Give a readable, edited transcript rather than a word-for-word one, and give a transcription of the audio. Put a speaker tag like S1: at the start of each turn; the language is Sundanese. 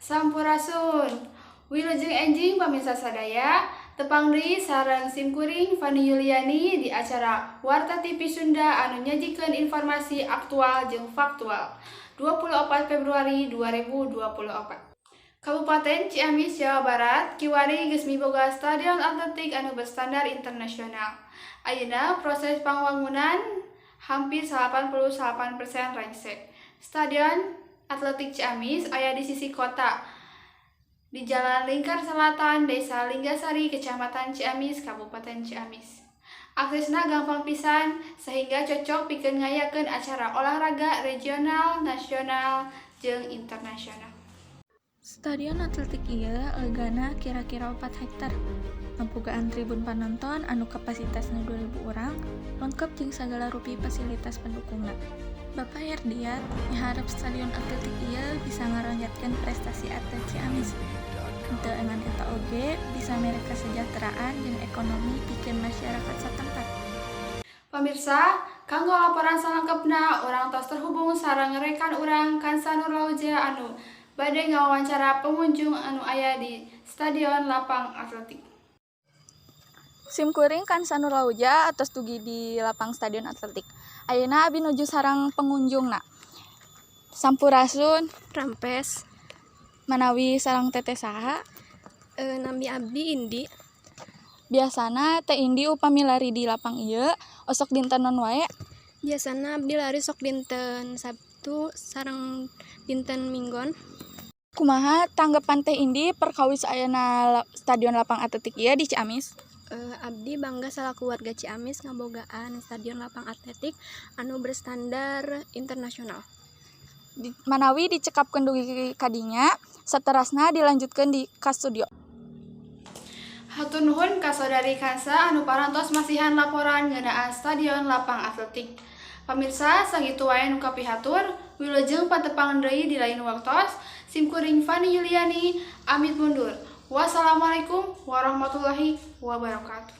S1: Sampurasun. Wilujeng enjing pamirsa sadaya, tepang deui sareng simkuring Fani Yuliani di acara Warta TV Sunda anu nyajikeun informasi aktual jeung faktual. 24 Februari 2024. Kabupaten Ciamis, Jawa Barat, kiwari geus miboga stadion atletik anu berstandar internasional. Ayeuna proses pambangunan hampir 88% rengse. Stadion Atletik Ciamis aya di sisi kota, di Jalan Lingkar Selatan, Desa Linggasari, Kecamatan Ciamis, Kabupaten Ciamis. Aksesna gampang pisan sehingga cocok pikeun ngayakeun acara olahraga regional, nasional, jeung internasional.
S2: Stadion atletik ieu legana kira-kira 4 hektar. Ngabogaan tribun panonton anu kapasitasna 2000 urang, lengkap jeung sagala rupi fasilitas pendukungna. Bapak Herdiat miharep stadion atletik ieu bisa ngaronjatkeun prestasi atlet Ciamis. Henteu engan eta oge bisa mere kasejahteraan jeung ekonomi pikeun masyarakat satempat.
S1: Pamirsa, kanggo laporan salengkepna urang tos terhubung sareng rekan urang Kansa Nur Lauja anu bade ngawawancara pengunjung anu aya di Stadion Lapang Atletik.
S2: Simkuring Kansa Nur Lauja atos dugi di lapang Stadion Atletik. Ayeuna abi nuju sareng pengunjungna. Sampurasun,
S3: Rampes,
S2: manawi sareng teteh saha?
S3: nami abdi Indi.
S2: Biasana teh Indi upami lari di lapang ieu osok dinten non wae.
S3: Biasana abdi lari sok dinten Sabtu sareng dinten Minggon.
S2: Kumaha tanggapan teh Indi perkawis ayeuna Stadion Lapang Atletik ieu di Ciamis?
S3: Abdi bangga salaku warga Ciamis ngabogaan stadion lapang atletik anu berstandar internasional.
S2: Manawi dicekapkeun dugi kadinya, saterasna dilanjutkeun ka studio.
S1: Hatur nuhun ka Saudari Kansa anu parantos masihan laporan ngeunaan Stadion Lapang Atletik. Pamirsa, sakitu wae nu kapihatur, wilujeng patepang deui di lain waktos. Simkuring Fani Yuliani, amit mundur. Wassalamualaikum warahmatullahi wabarakatuh.